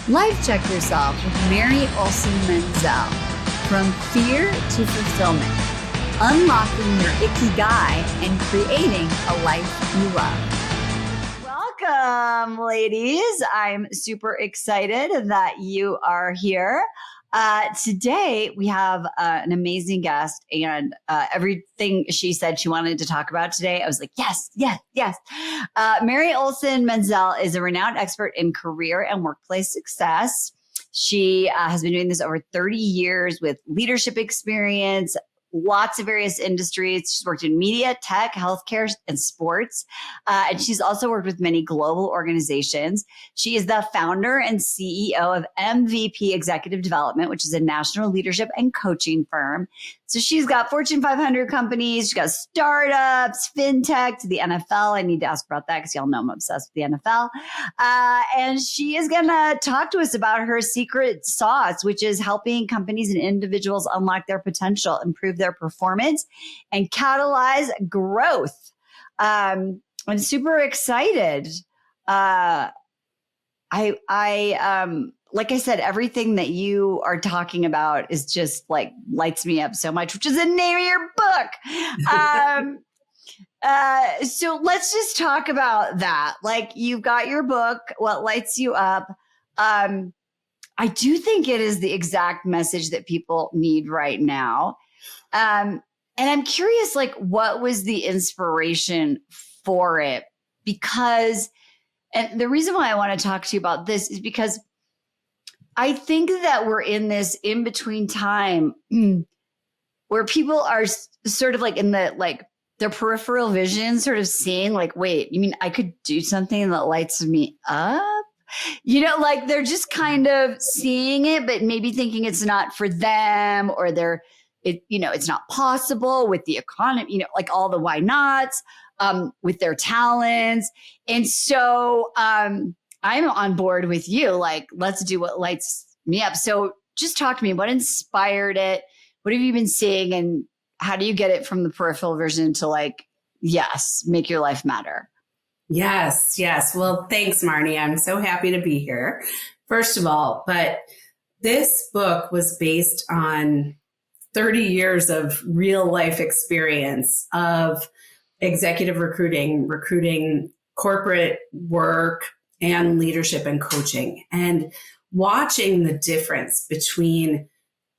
Life Check Yourself with Mary Olson-Menzel. From fear to fulfillment, unlocking your Ikigai and creating a life you love. Welcome, ladies. I'm super excited that you are here. Today, we have an amazing guest, and everything she said she wanted to talk about today, I was like, yes, yes, yes. Mary Olson-Menzel is a renowned expert in career and workplace success. She has been doing this over 30 years with leadership experience, lots of various industries. She's worked in media, tech, healthcare, and sports. And she's also worked with many global organizations. She is the founder and CEO of MVP Executive Development, which is a national leadership and coaching firm. So she's got Fortune 500 companies. She's got startups, fintech, to the NFL. I need to ask about that because y'all know I'm obsessed with the NFL. And she is going to talk to us about her secret sauce, which is helping companies and individuals unlock their potential, improve their performance, and catalyze growth. I'm super excited. Like I said, everything that you are talking about is just like lights me up so much, which is the name of your book. So let's just talk about that. Like, you've got your book, What Lights You Up. I do think it is the exact message that people need right now. And I'm curious, like, what was the inspiration for it? Because, and the reason why I want to talk to you about this is because I think that we're in this in-between time where people are sort of like in the, like, their peripheral vision, sort of seeing like, wait, you mean I could do something that lights me up? You know, like they're just kind of seeing it, but maybe thinking it's not for them, or it's not possible with the economy, like all the why nots, with their talents. And so, I'm on board with you. Like, let's do what lights me up. So just talk to me. What inspired it? What have you been seeing? And how do you get it from the peripheral vision to, like, yes, make your life matter? Yes. Well, thanks, Marnie. I'm so happy to be here, first of all. But this book was based on 30 years of real life experience of executive recruiting corporate work, and leadership and coaching, and watching the difference between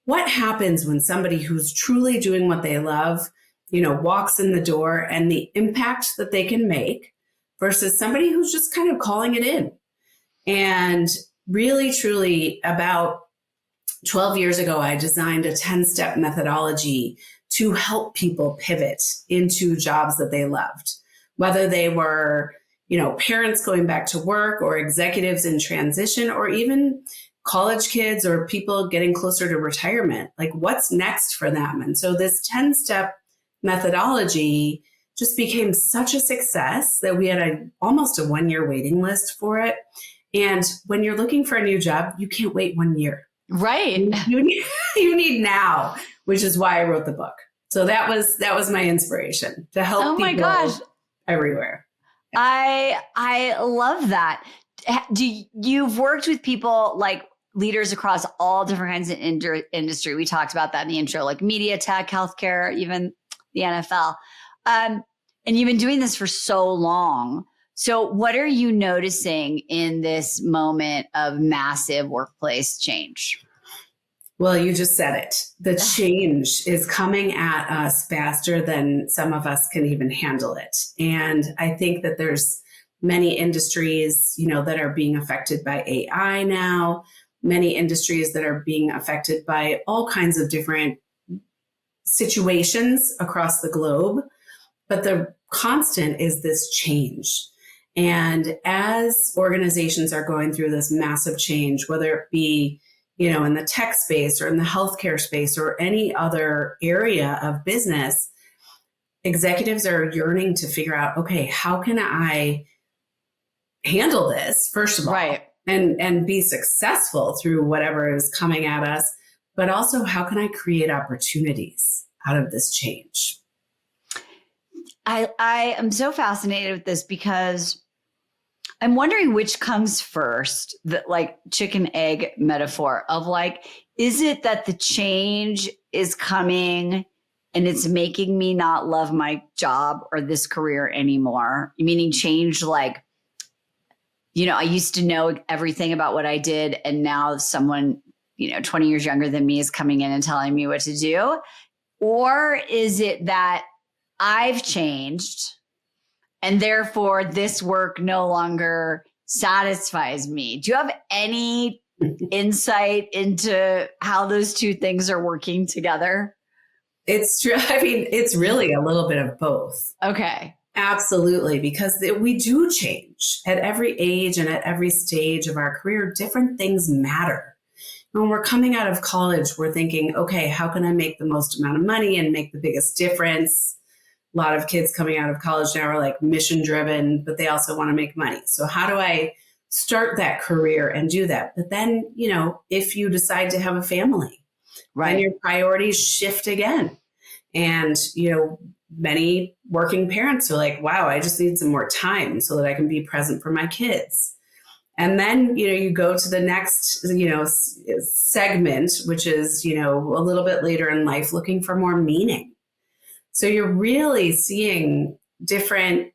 what happens when somebody who's truly doing what they love, walks in the door, and the impact that they can make versus somebody who's just kind of calling it in. And really, truly, about 12 years ago, I designed a 10-step methodology to help people pivot into jobs that they loved, whether they were parents going back to work, or executives in transition, or even college kids or people getting closer to retirement. Like, what's next for them? And so this 10-step methodology just became such a success that we had almost a 1-year waiting list for it. And when you're looking for a new job, you can't wait 1 year. Right. You need now, which is why I wrote the book. So that was my inspiration, to help people everywhere. I love that. You've worked with people, like leaders across all different kinds of industry. We talked about that in the intro, like media, tech, healthcare, even the NFL. And you've been doing this for so long. So what are you noticing in this moment of massive workplace change? Well, you just said it. The change is coming at us faster than some of us can even handle it. And I think that there's many industries, that are being affected by AI now, many industries that are being affected by all kinds of different situations across the globe. But the constant is this change. And as organizations are going through this massive change, whether it be in the tech space or in the healthcare space or any other area of business, executives are yearning to figure out, okay, how can I handle this, first of all, right, and be successful through whatever is coming at us, but also how can I create opportunities out of this change? I am so fascinated with this because I'm wondering which comes first, the like chicken egg metaphor of like, is it that the change is coming and it's making me not love my job or this career anymore? Meaning change like, I used to know everything about what I did, and now someone, 20 years younger than me is coming in and telling me what to do? Or is it that I've changed and therefore this work no longer satisfies me? Do you have any insight into how those two things are working together? It's true. I mean, it's really a little bit of both. Okay. Absolutely, because we do change at every age and at every stage of our career. Different things matter. When we're coming out of college, we're thinking, okay, how can I make the most amount of money and make the biggest difference? A lot of kids coming out of college now are like mission driven, but they also want to make money. So how do I start that career and do that? But then, if you decide to have a family, right, then your priorities shift again. And, many working parents are like, wow, I just need some more time so that I can be present for my kids. And then, you go to the next, segment, which is, a little bit later in life, looking for more meaning. So you're really seeing different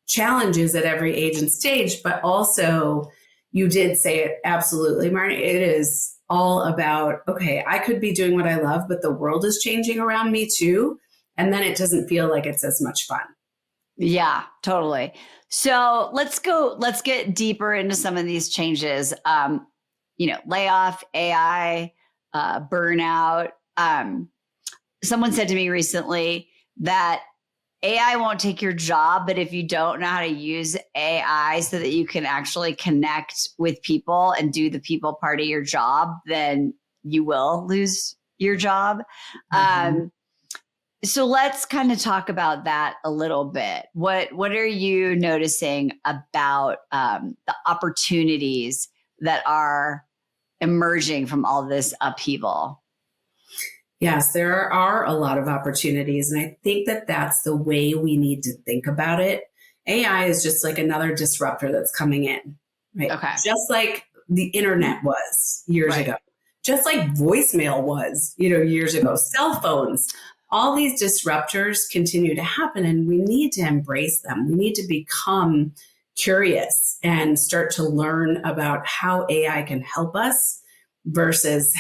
challenges at every age and stage, but also you did say it absolutely, Marty. It is all about, okay, I could be doing what I love, but the world is changing around me too. And then it doesn't feel like it's as much fun. Yeah, totally. So let's get deeper into some of these changes. Layoff, AI, burnout. Someone said to me recently that AI won't take your job, but if you don't know how to use AI so that you can actually connect with people and do the people part of your job, then you will lose your job. Mm-hmm. So let's kind of talk about that a little bit. What are you noticing about the opportunities that are emerging from all this upheaval? Yes, there are a lot of opportunities. And I think that that's the way we need to think about it. AI is just like another disruptor that's coming in, right? Okay. Just like the internet was years ago, just like voicemail was, years ago, cell phones. All these disruptors continue to happen, and we need to embrace them. We need to become curious and start to learn about how AI can help us versus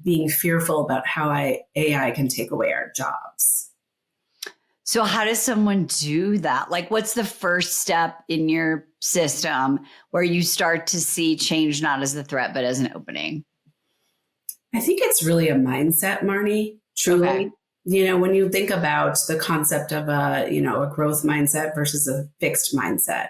being fearful about how AI can take away our jobs. So how does someone do that? Like, what's the first step in your system where you start to see change not as a threat, but as an opening? I think it's really a mindset, Marnie, truly. Okay. When you think about the concept of a growth mindset versus a fixed mindset,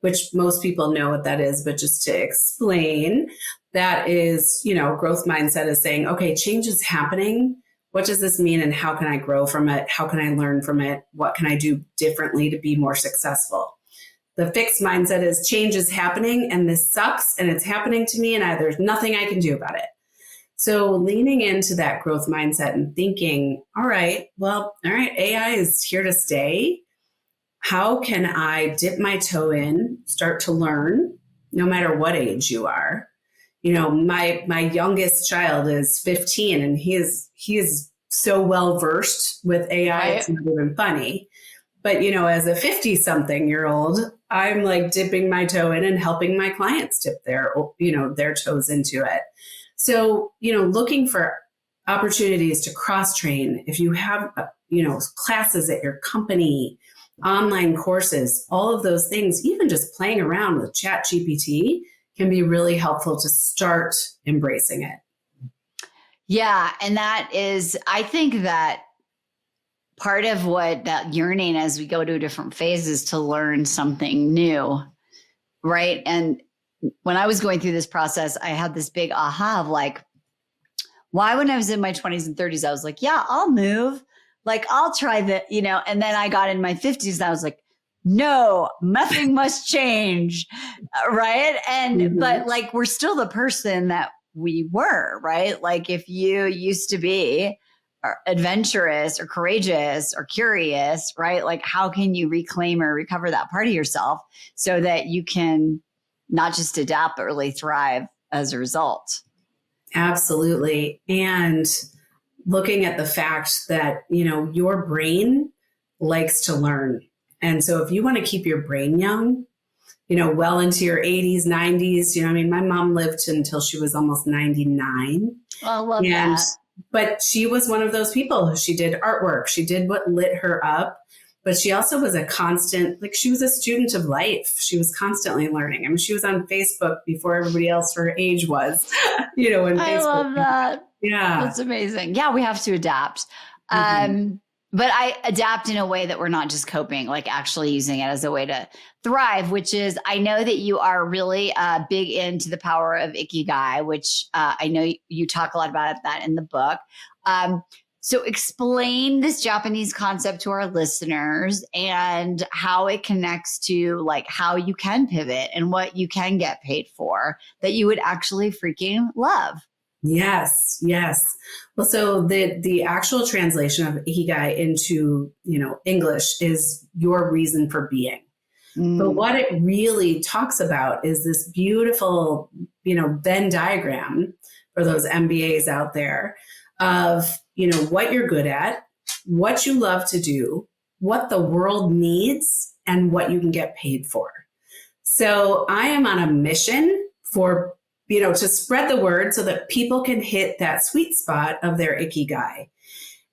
which most people know what that is, but just to explain, that is, growth mindset is saying, okay, change is happening. What does this mean? And how can I grow from it? How can I learn from it? What can I do differently to be more successful? The fixed mindset is change is happening and this sucks and it's happening to me and there's nothing I can do about it. So leaning into that growth mindset and thinking, all right, AI is here to stay. How can I dip my toe in, start to learn, no matter what age you are? My youngest child is 15 and he is so well versed with AI, right? It's not even funny. But, as a 50-something-year-old, I'm like dipping my toe in and helping my clients dip their toes into it. So, looking for opportunities to cross-train. If you have, classes at your company, online courses, all of those things, even just playing around with ChatGPT can be really helpful to start embracing it. Yeah. And I think that part of what that yearning as we go to different phases to learn something new, right? And when I was going through this process, I had this big aha of like, why when I was in my 20s and 30s, I was like, yeah, I'll move. Like, I'll try that, and then I got in my 50s and I was like, no, nothing must change. Right. And, but like, we're still the person that we were, right? Like if you used to be are adventurous or courageous or curious, right? Like how can you reclaim or recover that part of yourself so that you can not just adapt, but really thrive as a result? Absolutely. And looking at the fact that, your brain likes to learn. And so if you want to keep your brain young, well into your 80s, 90s, my mom lived until she was almost 99. I love that. But she was one of those people. She did artwork. She did what lit her up. But she also was a constant, she was a student of life. She was constantly learning. I mean, she was on Facebook before everybody else her age was, when I Facebook. love that. Yeah. That's amazing. Yeah, we have to adapt. But I adapt in a way that we're not just coping, like actually using it as a way to thrive, which is, I know that you are really big into the power of Ikigai, which I know you talk a lot about that in the book. So explain this Japanese concept to our listeners and how it connects to like how you can pivot and what you can get paid for that you would actually freaking love. Yes, yes. Well, so the actual translation of Ikigai into, English is your reason for being. But what it really talks about is this beautiful, Venn diagram for those MBAs out there of, what you're good at, what you love to do, what the world needs, and what you can get paid for. So I am on a mission for, to spread the word so that people can hit that sweet spot of their Ikigai.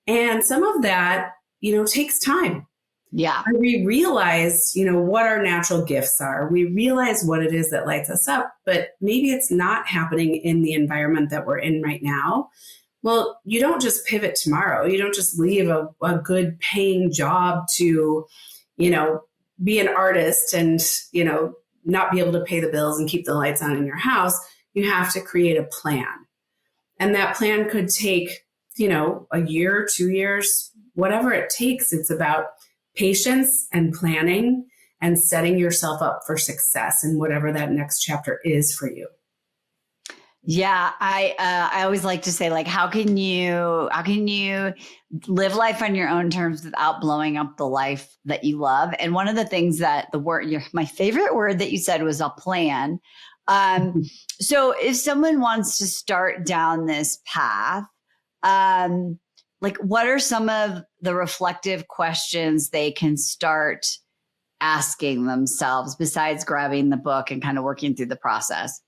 And some of that, takes time. Yeah. And we realize, what our natural gifts are. We realize what it is that lights us up, but maybe it's not happening in the environment that we're in right now. Well, you don't just pivot tomorrow. You don't just leave a good paying job to, be an artist and, not be able to pay the bills and keep the lights on in your house. You have to create a plan. And that plan could take, a year, 2 years, whatever it takes. It's about patience and planning and setting yourself up for success in whatever that next chapter is for you. Yeah, I always like to say, like, how can you live life on your own terms without blowing up the life that you love? And one of the things that my favorite word that you said was a plan. So if someone wants to start down this path, like, what are some of the reflective questions they can start asking themselves besides grabbing the book and kind of working through the process?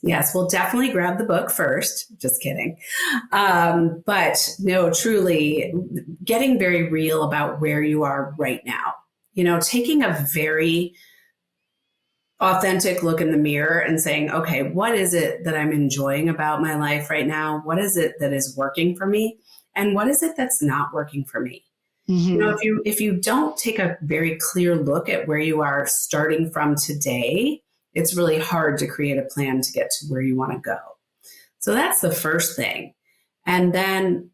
Yes, we'll definitely grab the book first. Just kidding. But no, truly getting very real about where you are right now. Taking a very authentic look in the mirror and saying, okay, what is it that I'm enjoying about my life right now? What is it that is working for me? And what is it that's not working for me? Mm-hmm. If you don't take a very clear look at where you are starting from today, it's really hard to create a plan to get to where you want to go. So that's the first thing. And then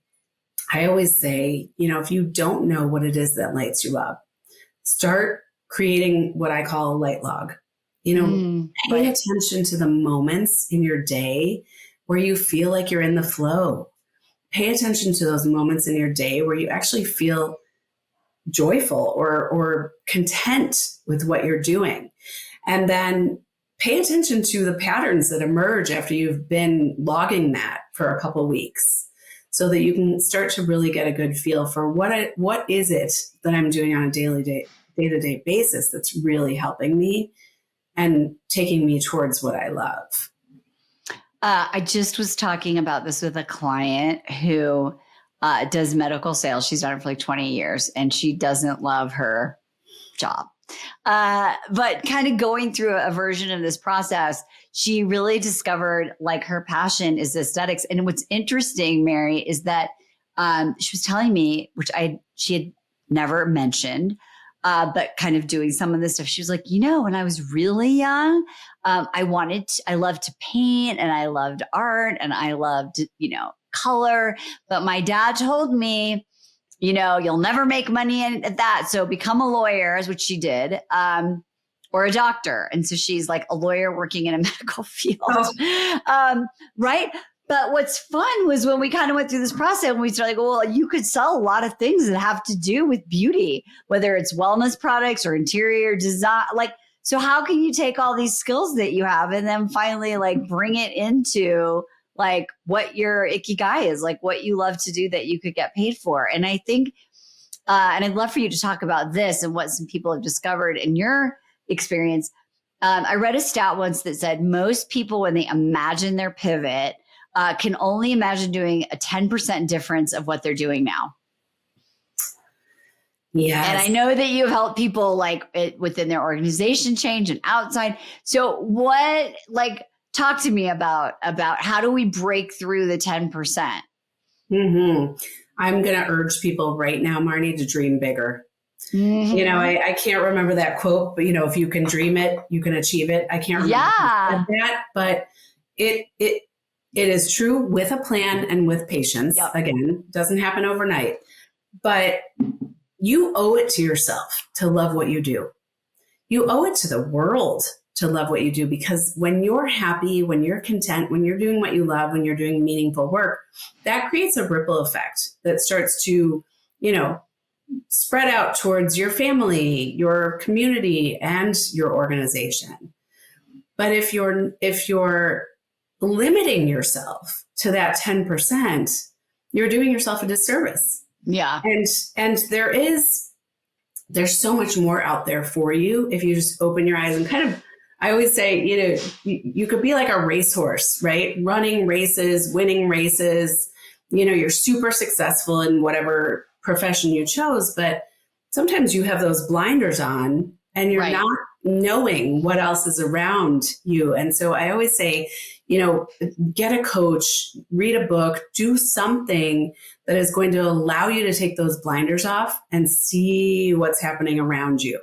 I always say, if you don't know what it is that lights you up, start creating what I call a light log. Pay attention to the moments in your day where you feel like you're in the flow. Pay attention to those moments in your day where you actually feel joyful or content with what you're doing. And then pay attention to the patterns that emerge after you've been logging that for a couple of weeks so that you can start to really get a good feel for what is it that I'm doing on a day-to-day basis that's really helping me and taking me towards what I love. I just was talking about this with a client who does medical sales. She's done it for like 20 years and she doesn't love her job. But kind of going through a version of this process, she really discovered like her passion is aesthetics. And what's interesting, Mary, is that she was telling me, which she had never mentioned, but kind of doing some of this stuff. She was like, when I was really young, I loved to paint and I loved art and I loved, color. But my dad told me, you'll never make money at that. So become a lawyer, is what she did, or a doctor. And so she's like a lawyer working in a medical field. Oh. Right. But what's fun was when we kind of went through this process and we started like, well, you could sell a lot of things that have to do with beauty, whether it's wellness products or interior design. Like, so how can you take all these skills that you have and then finally like bring it into like what your Ikigai is, like what you love to do that you could get paid for? And I think, and I'd love for you to talk about this and what some people have discovered in your experience. I read a stat once that said most people, when they imagine their pivot, can only imagine doing a 10% difference of what they're doing now. Yes. And I know that you've helped people like within their organization change and outside. So what, like, talk to me about how do we break through the 10%? Mm-hmm. I'm going to urge people right now, Marnie, to dream bigger. Mm-hmm. You know, I can't remember that quote, but you know, if you can dream it, you can achieve it. I can't remember that, but it is true with a plan and with patience. Yep. Again, doesn't happen overnight, but you owe it to yourself to love what you do. You owe it to the world to love what you do, because when you're happy, when you're content, when you're doing what you love, when you're doing meaningful work, that creates a ripple effect that starts to, you know, spread out towards your family, your community, and your organization. But if you're limiting yourself to that 10%, you're doing yourself a disservice. Yeah. And there's so much more out there for you if you just open your eyes and kind of, I always say, you know, you could be like a racehorse, right? Running races, winning races, you know, you're super successful in whatever profession you chose, but sometimes you have those blinders on and you're not knowing what else is around you. And so I always say, you know, get a coach, read a book, do something that is going to allow you to take those blinders off and see what's happening around you.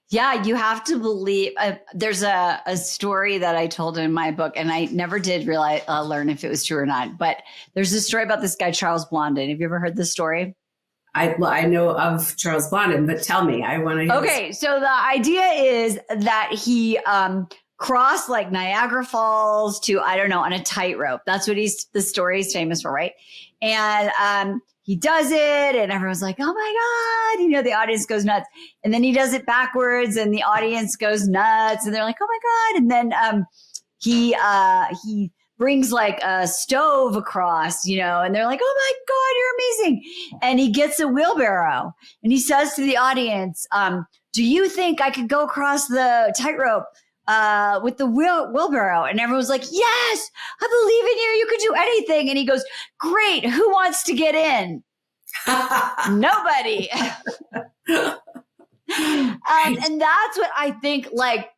Yeah, you have to believe. There's a story that I told in my book, and I never did learn if it was true or not. But there's a story about this guy, Charles Blondin. Have you ever heard this story? I know of Charles Blondin, but tell me. I want to hear. Okay, so the idea is that he crossed like Niagara Falls to, I don't know, on a tightrope. That's what the story is famous for, right? And he does it and everyone's like, oh my God, you know, the audience goes nuts. And then he does it backwards and the audience goes nuts and they're like, oh my God. And then he brings like a stove across, you know, and they're like, oh my God, you're amazing. And he gets a wheelbarrow and he says to the audience, do you think I could go across the tightrope with the wheelbarrow? And everyone's like, yes, I believe in you. You could do anything. And he goes, great. Who wants to get in? Nobody. And that's what I think, like,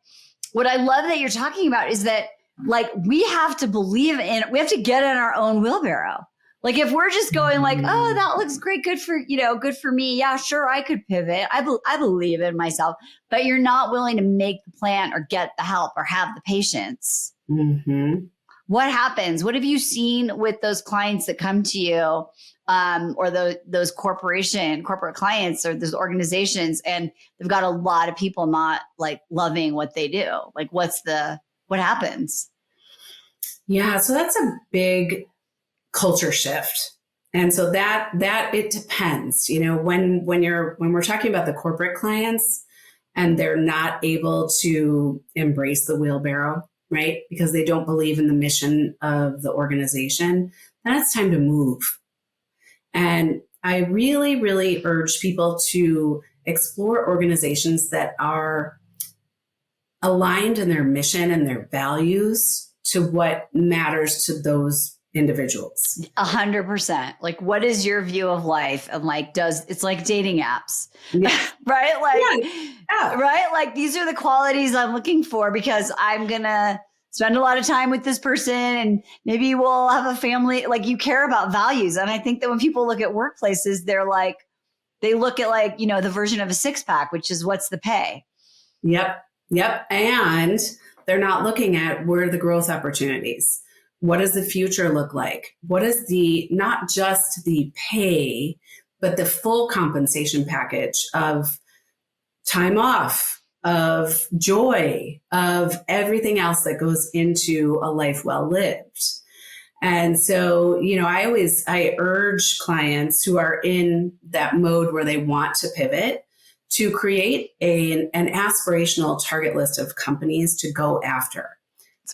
what I love that you're talking about is that, like, we have to believe in, we have to get in our own wheelbarrow. Like, if we're just going like, oh, that looks great. Good for, you know, good for me. Yeah, sure. I could pivot. I believe in myself, but you're not willing to make the plan or get the help or have the patience. Mm-hmm. What happens? What have you seen with those clients that come to you, or those corporate clients or those organizations, and they've got a lot of people not like loving what they do? Like, what happens? Yeah. So that's a big culture shift. And so that it depends, you know, when we're talking about the corporate clients and they're not able to embrace the wheelbarrow, right? Because they don't believe in the mission of the organization, then it's time to move. And I really, really urge people to explore organizations that are aligned in their mission and their values to what matters to those individuals. 100%. Like, what is your view of life? And like, it's like dating apps, right? Like, right? Like, these are the qualities I'm looking for because I'm going to spend a lot of time with this person and maybe we'll have a family. Like, you care about values. And I think that when people look at workplaces, they look at like, you know, the version of a six pack, which is what's the pay. Yep. And they're not looking at where are the growth opportunities. What does the future look like? What is not just the pay, but the full compensation package of time off, of joy, of everything else that goes into a life well lived. And so, I urge clients who are in that mode where they want to pivot to create an aspirational target list of companies to go after.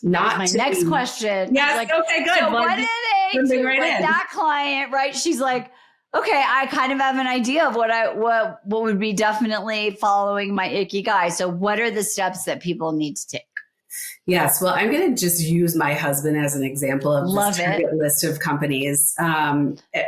Not my next question. Yes. Like, okay, good. So what do they do? Right like in. That client, right? She's like, okay, I kind of have an idea of what would be definitely following my Ikigai. So what are the steps that people need to take? Yes. Well, I'm going to just use my husband as an example of Love this target list of companies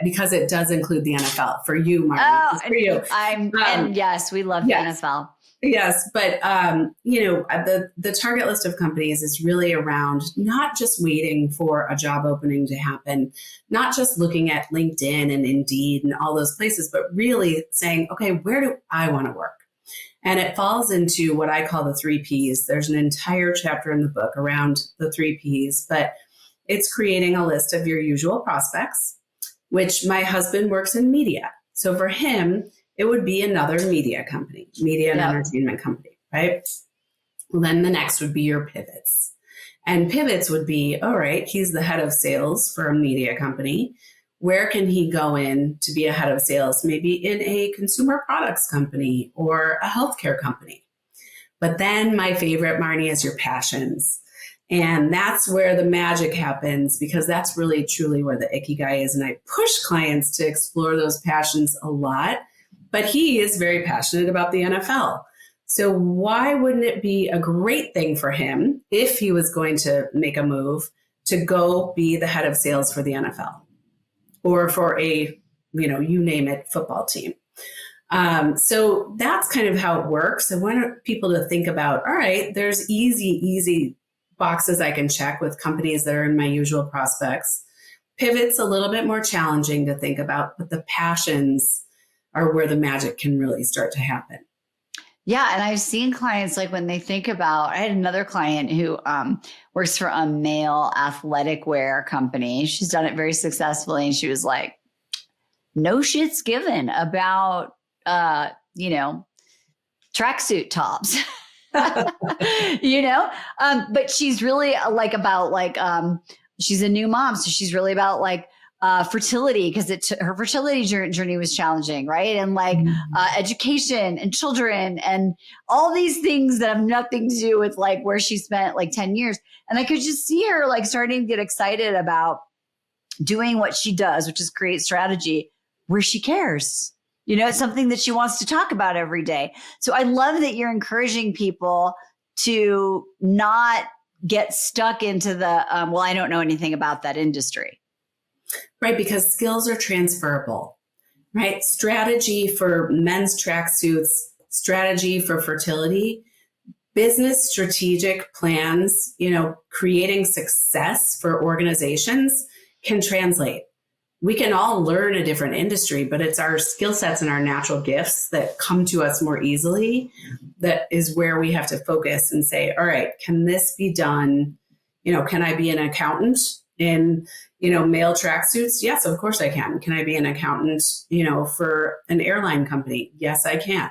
because it does include the NFL for you, Marty. Oh, for you. And yes, we love the NFL. Yes, but the target list of companies is really around not just waiting for a job opening to happen, not just looking at LinkedIn and Indeed and all those places, but really saying, okay, where do I want to work? And it falls into what I call the 3 Ps. There's an entire chapter in the book around the 3 Ps, but it's creating a list of your usual prospects, which my husband works in media. So for him, it would be another media company, media and entertainment company, right? Well, then the next would be your pivots. And pivots would be, all right, he's the head of sales for a media company. Where can he go in to be a head of sales? Maybe in a consumer products company or a healthcare company. But then my favorite, Marnie, is your passions. And that's where the magic happens, because that's really truly where the Ikigai is. And I push clients to explore those passions a lot. But he is very passionate about the NFL. So why wouldn't it be a great thing for him if he was going to make a move to go be the head of sales for the NFL or for a, you name it, football team? So that's kind of how it works. I want people to think about, all right, there's easy boxes I can check with companies that are in my usual prospects. Pivot's a little bit more challenging to think about, but the passions are where the magic can really start to happen. Yeah. And I've seen clients, like when they think about, I had another client who works for a male athletic wear company. She's done it very successfully. And she was like, no shit's given about, tracksuit tops, but she's really she's a new mom. So she's really about fertility, because her fertility journey was challenging, right? And education and children and all these things that have nothing to do with where she spent 10 years. And I could just see her starting to get excited about doing what she does, which is create strategy where she cares. It's something that she wants to talk about every day. So I love that you're encouraging people to not get stuck into the, I don't know anything about that industry. Right, because skills are transferable, right? Strategy for men's tracksuits, strategy for fertility, business strategic plans, creating success for organizations can translate. We can all learn a different industry, but it's our skill sets and our natural gifts that come to us more easily. That is where we have to focus and say, all right, can this be done? Can I be an accountant in male tracksuits? Yes, of course I can. Can I be an accountant, for an airline company? Yes, I can.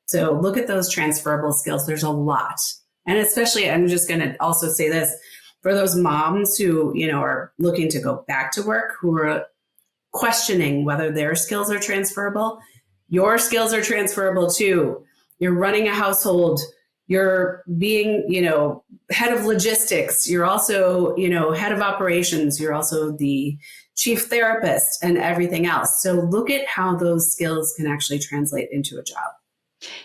So look at those transferable skills. There's a lot. And especially, I'm just going to also say this, for those moms who, are looking to go back to work, who are questioning whether their skills are transferable, your skills are transferable too. You're running a household. You're being, head of logistics. You're also, head of operations. You're also the chief therapist and everything else. So look at how those skills can actually translate into a job.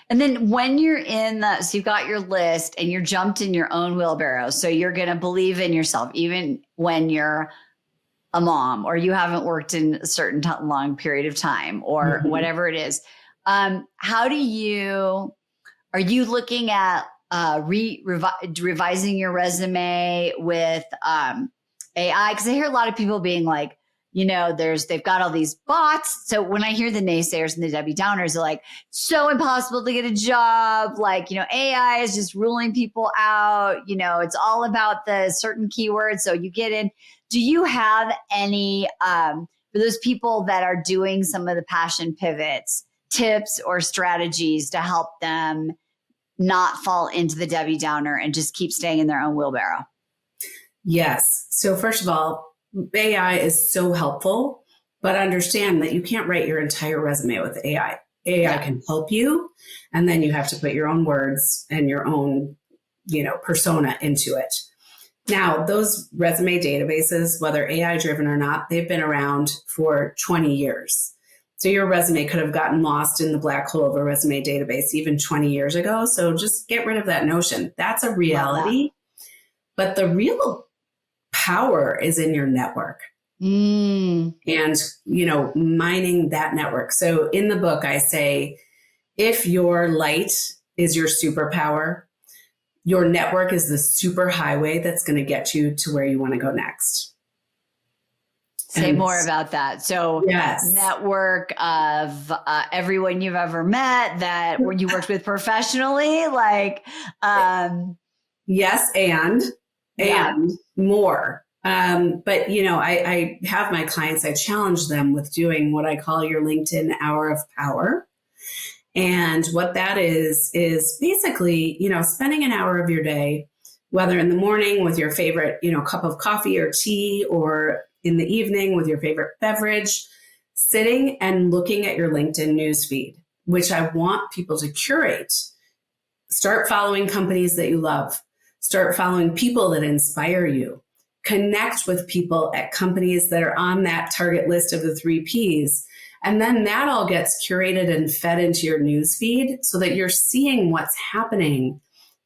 And then when you're so you've got your list and you're jumped in your own wheelbarrow. So you're going to believe in yourself, even when you're a mom or you haven't worked in a certain long period of time or whatever it is. Are you looking at revising your resume with AI? Because I hear a lot of people being like, they've got all these bots. So when I hear the naysayers and the Debbie Downers, they're like, so impossible to get a job. AI is just ruling people out. It's all about the certain keywords. So you get in. Do you have any, for those people that are doing some of the passion pivots, tips or strategies to help them not fall into the Debbie Downer and just keep staying in their own wheelbarrow? Yes. So first of all, AI is so helpful, but understand that you can't write your entire resume with AI. AI can help you, and then you have to put your own words and your own, persona into it. Now, those resume databases, whether AI driven or not, they've been around for 20 years. So your resume could have gotten lost in the black hole of a resume database even 20 years ago. So just get rid of that notion. That's a reality. But the real power is in your network. And, mining that network. So in the book, I say, if your light is your superpower, your network is the super highway that's going to get you to where you want to go next. Say more about that. So network of everyone you've ever met that you worked with professionally, yes, and more. But, I have my clients, I challenge them with doing what I call your LinkedIn hour of power. And what that is basically, spending an hour of your day, whether in the morning with your favorite, cup of coffee or tea, or in the evening with your favorite beverage, sitting and looking at your LinkedIn newsfeed, which I want people to curate. Start following companies that you love. Start following people that inspire you. Connect with people at companies that are on that target list of the 3 Ps. And then that all gets curated and fed into your newsfeed so that you're seeing what's happening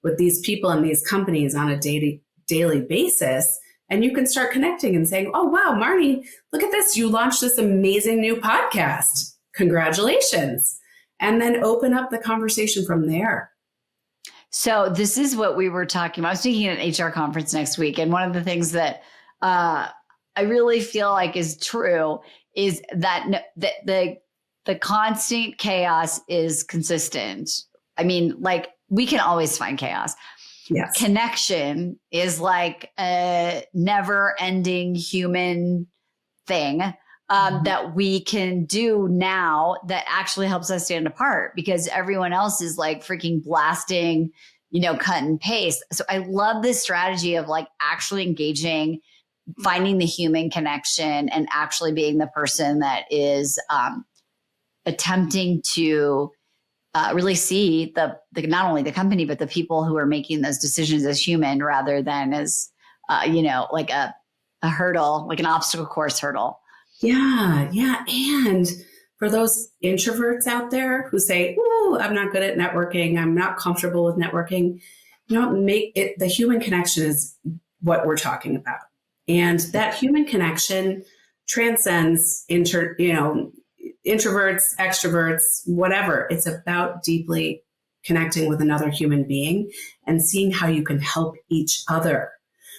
with these people and these companies on a daily basis. And you can start connecting and saying, oh, wow, Marnie, look at this. You launched this amazing new podcast. Congratulations. And then open up the conversation from there. So this is what we were talking about. I was speaking at an HR conference next week. And one of the things that I really feel like is true is that the constant chaos is consistent. I mean, we can always find chaos. Yes. Connection is like a never ending human thing that we can do now that actually helps us stand apart, because everyone else is freaking blasting, cut and paste. So I love this strategy of actually engaging, finding the human connection, and actually being the person that is attempting to really see the not only the company, but the people who are making those decisions as human rather than as, a hurdle, like an obstacle course hurdle. Yeah. And for those introverts out there who say, "Ooh, I'm not good at networking. I'm not comfortable with networking," make it, the human connection is what we're talking about. And that human connection transcends introverts, extroverts, whatever. It's about deeply connecting with another human being and seeing how you can help each other.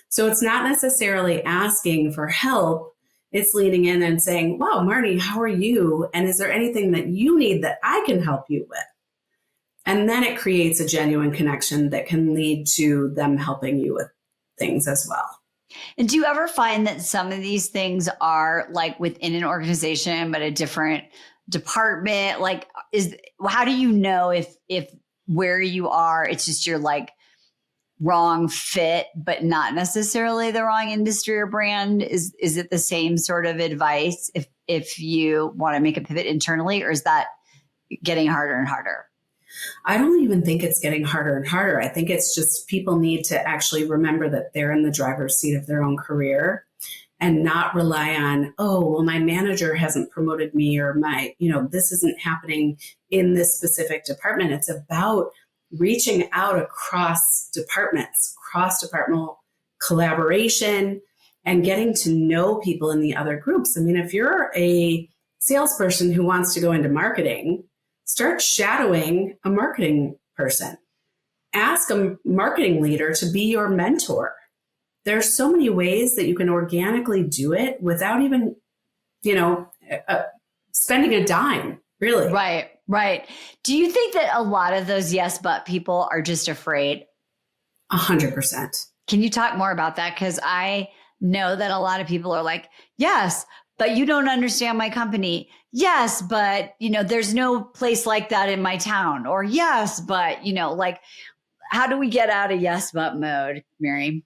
So it's not necessarily asking for help. It's leaning in and saying, wow, Marnie, how are you? And is there anything that you need that I can help you with? And then it creates a genuine connection that can lead to them helping you with things as well. And do you ever find that some of these things are within an organization, but a different department? How do you know if where you are, it's just your wrong fit, but not necessarily the wrong industry or brand? Is it the same sort of advice if you want to make a pivot internally, or is that getting harder and harder? I don't even think it's getting harder and harder. I think it's just people need to actually remember that they're in the driver's seat of their own career and not rely on, oh, well, my manager hasn't promoted me, or this isn't happening in this specific department. It's about reaching out across departments, cross-departmental collaboration, and getting to know people in the other groups. I mean, if you're a salesperson who wants to go into marketing, start shadowing a marketing person. Ask a marketing leader to be your mentor. There's so many ways that you can organically do it without even, spending a dime, really. Right. Do you think that a lot of those yes, but people are just afraid? 100%. Can you talk more about that? Because I know that a lot of people are like, yes, but you don't understand my company. Yes, but there's no place like that in my town. Or yes, but how do we get out of yes, but mode, Mary?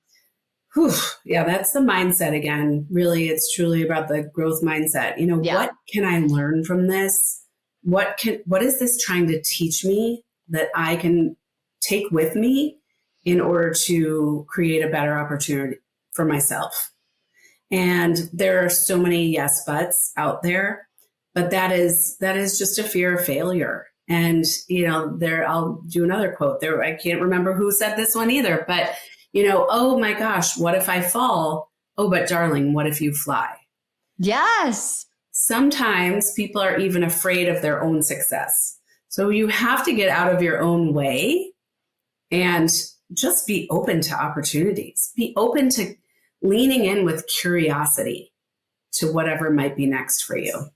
Whew, yeah, that's the mindset again. Really, it's truly about the growth mindset. What can I learn from this? What is this trying to teach me that I can take with me in order to create a better opportunity for myself? And there are so many yes buts out there, but that is just a fear of failure. And I'll do another quote there. I can't remember who said this one either, but oh my gosh, what if I fall? Oh, but darling, what if you fly? Yes. Sometimes people are even afraid of their own success. So you have to get out of your own way and just be open to opportunities. Be open to leaning in with curiosity to whatever might be next for you.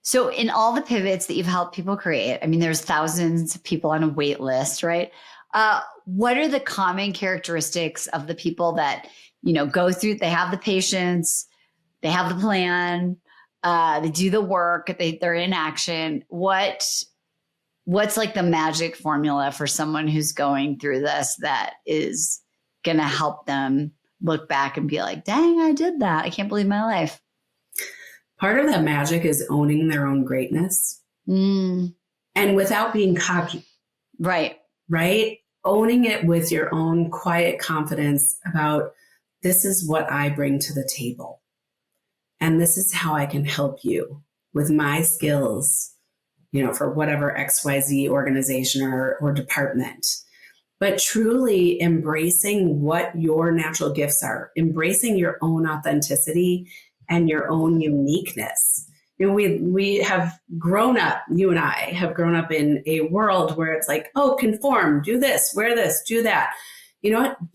So in all the pivots that you've helped people create, I mean, there's thousands of people on a wait list, right? What are the common characteristics of the people that, go through, they have the patience, they have the plan, they do the work, they're in action. What's like the magic formula for someone who's going through this that is going to help them look back and be like, dang, I did that. I can't believe my life. Part of that magic is owning their own greatness and without being cocky. Right. Owning it with your own quiet confidence about this is what I bring to the table. And this is how I can help you with my skills, for whatever XYZ organization or department. But truly embracing what your natural gifts are, embracing your own authenticity and your own uniqueness. We have grown up, you and I have grown up in a world where it's like, oh, conform, do this, wear this, do that. You know what?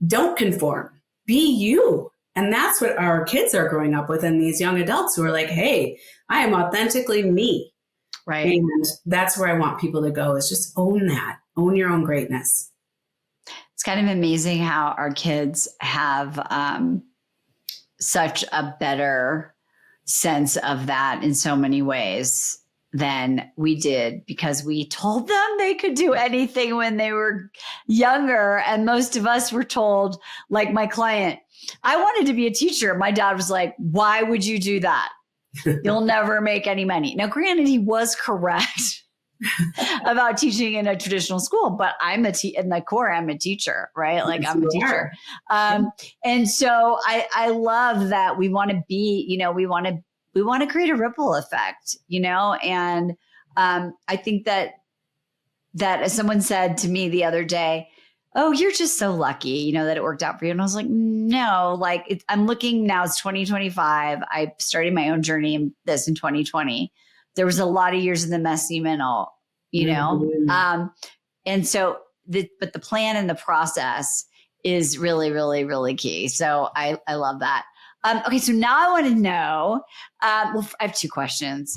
Don't conform. Be you. And that's what our kids are growing up with, and these young adults who are like, hey, I am authentically me. Right. And that's where I want people to go, is just own that. Own your own greatness. It's kind of amazing how our kids have such a better sense of that in so many ways than we did, because we told them they could do anything when they were younger. And most of us were told, like my client, I wanted to be a teacher. My dad was like, why would you do that? You'll never make any money. Now, granted, he was correct about teaching in a traditional school, but in the core, I'm a teacher, right? Like I'm a teacher. And so I love that we want to be, we want to create a ripple effect, and I think that as someone said to me the other day, oh, you're just so lucky, that it worked out for you. And I was like, no, I'm looking now, it's 2025. I started my own journey in 2020. There was a lot of years in the messy middle, Mm-hmm. And so but the plan and the process is really, really, really key. So I love that. Okay. So now I want to know, I have two questions.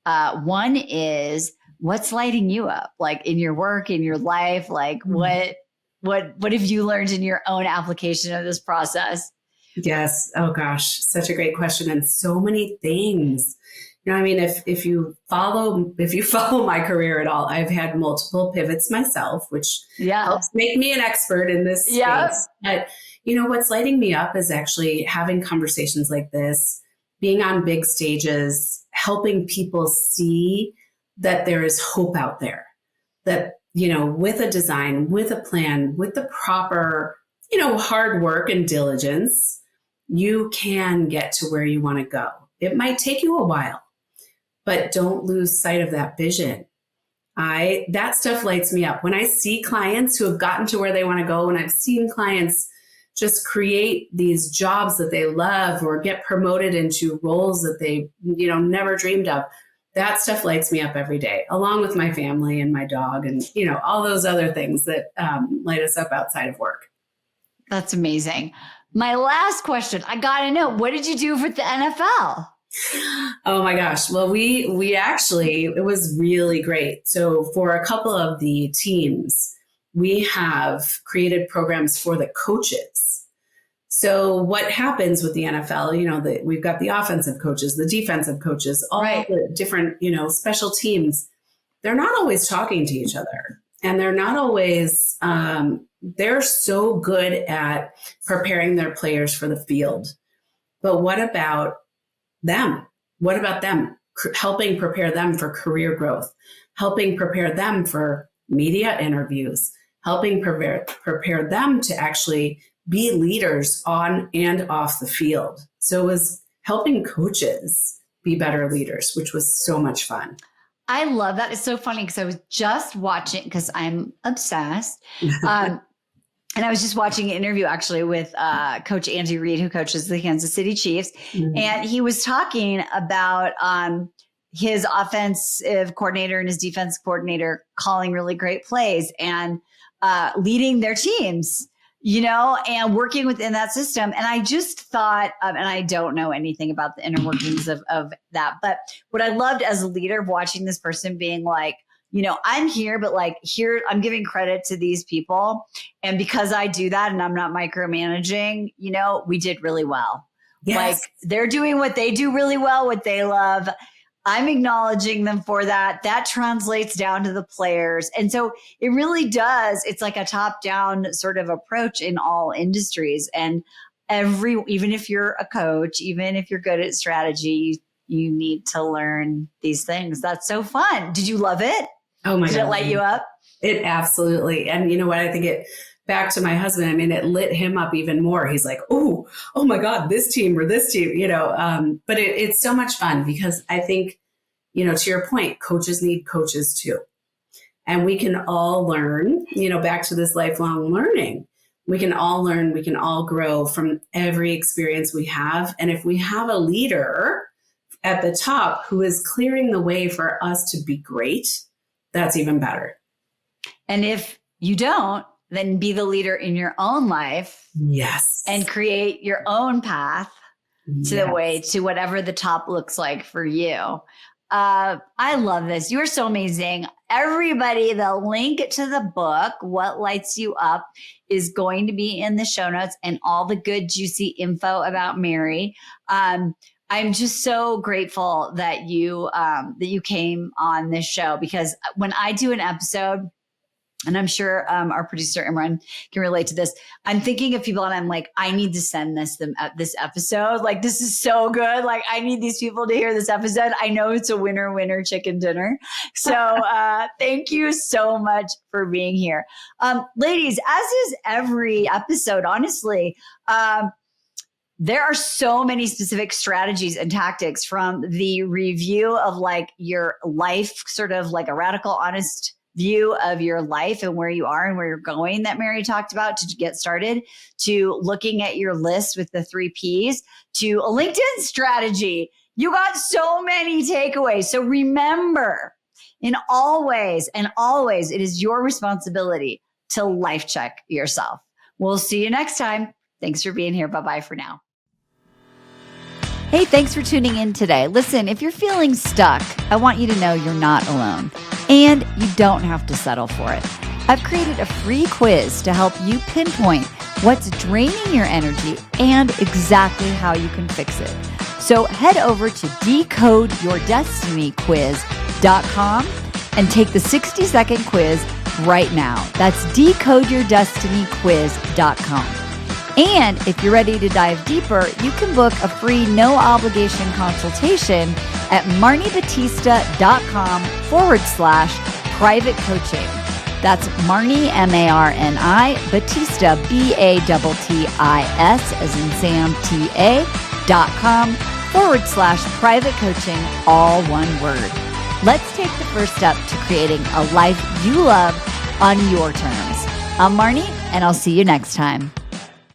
One is, what's lighting you up? Like in your work, in your life, like what have you learned in your own application of this process? Yes. Oh gosh, such a great question. And so many things. If you follow my career at all, I've had multiple pivots myself, which helps make me an expert in this space. But what's lighting me up is actually having conversations like this, being on big stages, helping people see that there is hope out there, that, with a design, with a plan, with the proper, hard work and diligence, you can get to where you want to go. It might take you a while, but don't lose sight of that vision. That stuff lights me up. When I see clients who have gotten to where they want to go, and I've seen clients just create these jobs that they love or get promoted into roles that they, never dreamed of, that stuff lights me up every day, along with my family and my dog and, all those other things that light us up outside of work. That's amazing. My last question, I got to know, what did you do for the NFL? Oh my gosh. Well, we actually, it was really great. So for a couple of the teams, we have created programs for the coaches. So what happens with the NFL, we've got the offensive coaches, the defensive coaches, all the different, special teams. They're not always talking to each other, and they're not always, they're so good at preparing their players for the field. But what about them? What about them? Helping prepare them for career growth, helping prepare them for media interviews, helping prepare them to actually be leaders on and off the field. So it was helping coaches be better leaders, which was so much fun. I love that. It's so funny because I was just watching, because I'm obsessed. And I was just watching an interview actually with Coach Andy Reid, who coaches the Kansas City Chiefs. Mm-hmm. And he was talking about his offensive coordinator and his defense coordinator calling really great plays and leading their teams, and working within that system. And I just thought, and I don't know anything about the inner workings of that, but what I loved as a leader of watching this person being like, I'm here, but like here, I'm giving credit to these people. And because I do that and I'm not micromanaging, we did really well. Yes. Like they're doing what they do really well, what they love. I'm acknowledging them for that. That translates down to the players. And so it really does. It's like a top-down sort of approach in all industries. And even if you're a coach, even if you're good at strategy, you need to learn these things. That's so fun. Did you love it? Oh my God. Did it light you up? It absolutely. And you know what? I think back to my husband, it lit him up even more. He's like, oh my God, this team or this team, but it's so much fun because I think, to your point, coaches need coaches too. And we can all learn, back to this lifelong learning. We can all learn, we can all grow from every experience we have. And if we have a leader at the top who is clearing the way for us to be great, that's even better. And if you don't, then be the leader in your own life. Yes. And create your own path to the way to whatever the top looks like for you. I love this. You are so amazing. Everybody, the link to the book, What Lights You Up, is going to be in the show notes and all the good, juicy info about Mary. I'm just so grateful that you came on this show, because when I do an episode, and I'm sure our producer Imran can relate to this, I'm thinking of people and I'm like, I need to send this episode. Like, this is so good. Like, I need these people to hear this episode. I know it's a winner chicken dinner. So thank you so much for being here. Ladies, as is every episode, honestly, there are so many specific strategies and tactics, from the review of like your life, sort of like a radical, honest view of your life and where you are and where you're going that Mary talked about to get started, to looking at your list with the 3 Ps, to a LinkedIn strategy. You got so many takeaways. So remember, in all ways and always, it is your responsibility to life check yourself. We'll see you next time. Thanks for being here. Bye-bye for now. Hey, thanks for tuning in today. Listen, if you're feeling stuck, I want you to know you're not alone, and you don't have to settle for it. I've created a free quiz to help you pinpoint what's draining your energy and exactly how you can fix it. So head over to decodeyourdestinyquiz.com and take the 60-second quiz right now. That's decodeyourdestinyquiz.com. And if you're ready to dive deeper, you can book a free no-obligation consultation at marnibatista.com/private coaching. That's Marni, M-A-R-N-I, Batista, B-A-T-T-I-S, as in Sam, T-A.com/private coaching, all one word. Let's take the first step to creating a life you love on your terms. I'm Marni, and I'll see you next time.